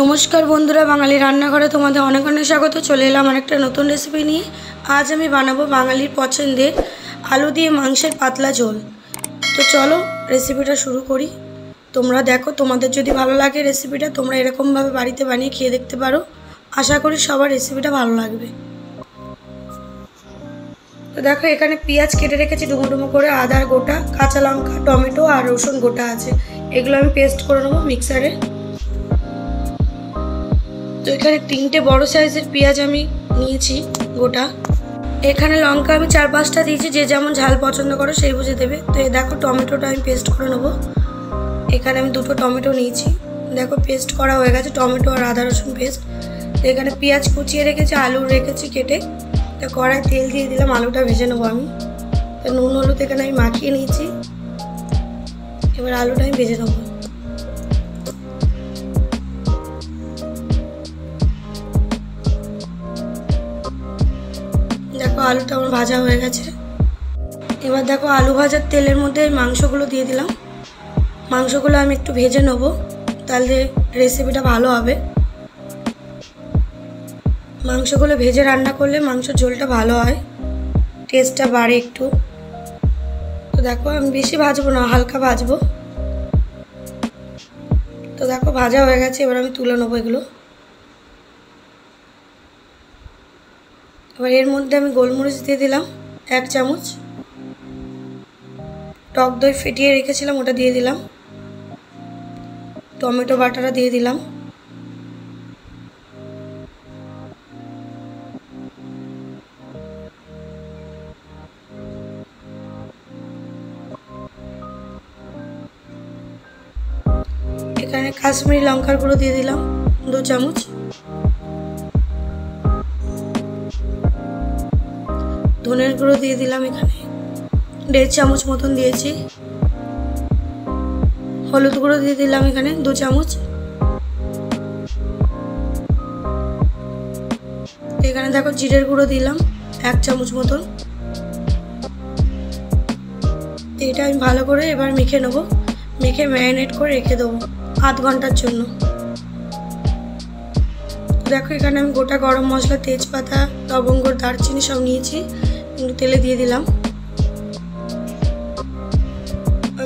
নমস্কার বন্ধুরা, বাঙালি রান্নাঘরে তোমাদের অনেক অনেক স্বাগত। চলে এলাম আরেকটা নতুন রেসিপি নিয়ে। আজ আমি বানাবো বাঙালির পছন্দের আলু দিয়ে মাংসের পাতলা ঝোল। তো চলো রেসিপিটা শুরু করি। তোমরা দেখো, তোমাদের যদি ভালো লাগে রেসিপিটা, তোমরা এরকমভাবে বাড়িতে বানিয়ে খেয়ে দেখতে পারো। আশা করি সবার রেসিপিটা ভালো লাগবে। তো দেখো, এখানে পেঁয়াজ কেটে রেখেছি ডুমো ডুমো করে, আদা গোটা, কাঁচা লঙ্কা, টমেটো আর রসুন গোটা আছে। এগুলো আমি পেস্ট করে নেবো মিক্সারে। তো এখানে 3টে বড় সাইজের পেঁয়াজ আমি নিয়েছি গোটা। এখানে লঙ্কা আমি 4-5টা দিয়েছি, যে যেমন ঝাল পছন্দ করো সেই বুঝে দেবে। তো এই দেখো, টমেটোটা আমি পেস্ট করে নেবো। এখানে আমি 2টো টমেটো নিয়েছি। দেখো পেস্ট করা হয়ে গেছে, টমেটো আর আদা রসুন পেস্ট। তো এখানে পেঁয়াজ কুচিয়ে রেখেছি, আলু রেখেছি কেটে। তো কড়াই তেল দিয়ে দিলাম, আলুটা ভেজে নেবো আমি। তো নুন হলুদ এখানে আমি মাখিয়ে নিয়েছি। এবার আলুটা আমি ভেজে নেবো। দেখো আলুটা আমার ভাজা হয়ে গেছে। এবার দেখো, আলু ভাজার তেলের মধ্যে মাংসগুলো দিয়ে দিলাম। মাংসগুলো আমি একটু ভেজে নেব, তাহলে রেসিপিটা ভালো হবে। মাংসগুলো ভেজে রান্না করলে মাংসের ঝোলটা ভালো হয়, টেস্টটা বাড়ে একটু। তো দেখো, আমি বেশি ভাজবো না, হালকা ভাজবো। তো দেখো ভাজা হয়ে গেছে, এবার আমি তুলে নেবো এগুলো। এবার এর মধ্যে আমি গোলমরিচ দিয়ে দিলাম 1 চামচ। টক দই ফেটিয়ে রেখেছিলাম, ওটা দিয়ে দিলাম। টমেটো বাটাটা দিয়ে দিলাম। এখানে কাশ্মীরি লঙ্কার গুঁড়ো দিয়ে দিলাম 2 চামচ। ধনের গুঁড়ো দিয়ে দিলাম এখানে 1.5 চামচ মতন দিয়েছি। হলুদ গুঁড়ো দিয়ে দিলাম এখানে 2 চামচ। এখানে দেখো জিরের গুঁড়ো দিলাম 1 চামচ মতন। এটা আমি ভালো করে এবার মেখে নেবো। মেখে ম্যারিনেট করে রেখে দেবো আধ ঘন্টার জন্য। দেখো এখানে আমি গোটা গরম মশলা, তেজপাতা, লবঙ্গ, দারচিনি সব নিয়েছি, তেলে দিয়ে দিলাম।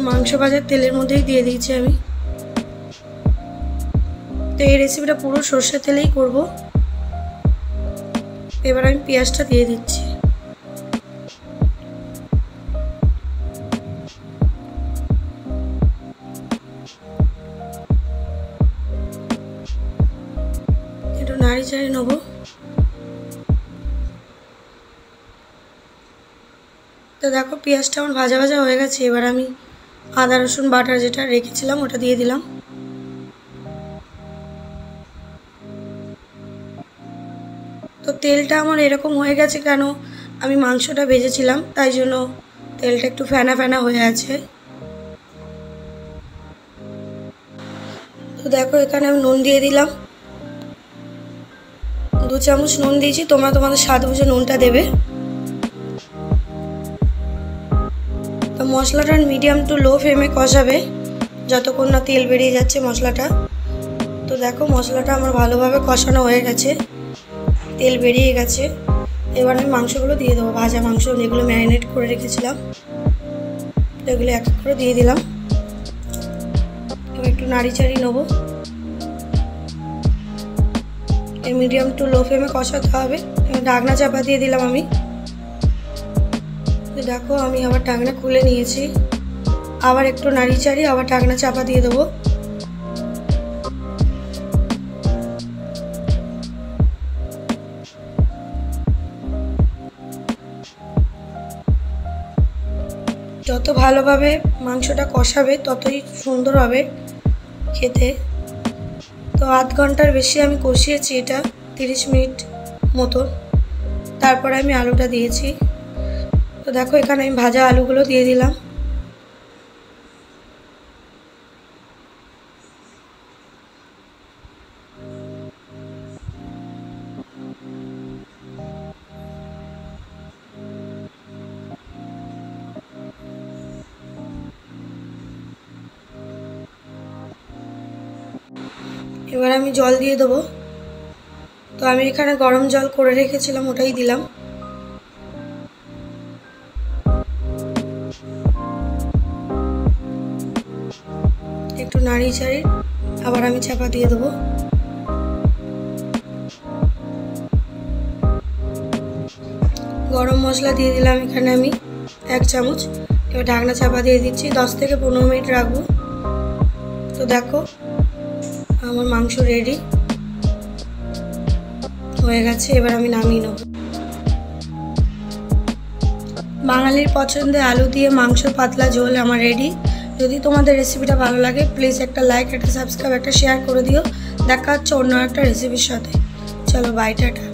মাংস ভাজার তেলের মধ্যেই দিয়ে দিয়েছি আমি। তো এই রেসিপিটা পুরো সর্ষের তেলেই করব। এবার আমি পেঁয়াজটা দিয়ে দিচ্ছি। একটু নাড়ি চাড়ি নেবো। তো দেখো পেঁয়াজটা আমার ভাজা ভাজা হয়ে গেছে। এবার আমি আদা রসুন বাটা যেটা রেখেছিলাম ওটা দিয়ে দিলাম। তো তেলটা আমার এরকম হয়ে গেছে কেন, আমি মাংসটা ভেজেছিলাম, তাই জন্য তেলটা একটু ফেনা ফেনা হয়ে আছে। তো দেখো এখানে আমি নুন দিয়ে দিলাম, 2 চামচ নুন দিয়েছি। তোমরা তোমাদের স্বাদ বুঝে নুনটা দেবে। তো মশলাটা মিডিয়াম টু লো ফ্লেমে কষাবে যতক্ষণ না তেল বেরিয়ে যাচ্ছে মশলাটা। তো দেখো মশলাটা আমার ভালোভাবে কষানো হয়ে গেছে, তেল বেরিয়ে গেছে। এবার আমি মাংসগুলো দিয়ে দেবো, ভাজা মাংস যেগুলো ম্যারিনেট করে রেখেছিলাম। তো এগুলো এক এক করে দিয়ে দিলাম। এবার একটু নাড়ি চাড়ি নেবো। মিডিয়াম টু লো ফ্লেমে কষাতে হবে। ঢাকনা চাপা দিয়ে দিলাম আমি। দেখো আমি আবার ঢাকনা খুলে নিয়েছি। আবার একটু নাড়ি চাড়ি আবার ঢাকনা চাপা দিয়ে দেবো। যত ভালোভাবে মাংসটা কষাবে ততই সুন্দর হবে খেতে। তো আধ ঘন্টার বেশি আমি কষিয়েছি এটা, 30 মিনিট মতো। তারপরে আমি আলুটা দিয়েছি। তো দেখো এখানে আমি ভাজা আলুগুলো দিয়ে দিলাম। এবার আমি জল দিয়ে দেবো। তো আমি এখানে গরম জল করে রেখেছিলাম, ওটাই দিলাম। একটু নাড়িয়ে চাড়িয়ে আবার আমি চাপা দিয়ে দেবো। গরম মশলা দিয়ে দিলাম এখানে আমি 1 চামচ। এবার ঢাকনা চাপা দিয়ে দিচ্ছি, 10 থেকে 15 মিনিট রাখবো। তো দেখো আমার মাংস রেডি হয়ে গেছে, এবার আমি নামিয়ে নেব। বাঙালির পছন্দে আলু দিয়ে মাংস পাতলা ঝোল আমার রেডি। যদি তোমাদের রেসিপিটা ভালো লাগে প্লিজ একটা লাইক, একটা সাবস্ক্রাইব, একটা শেয়ার করে দিও। দেখা হচ্ছে অন্য একটা রেসিপির সাথে। চলো বাই, টাটা।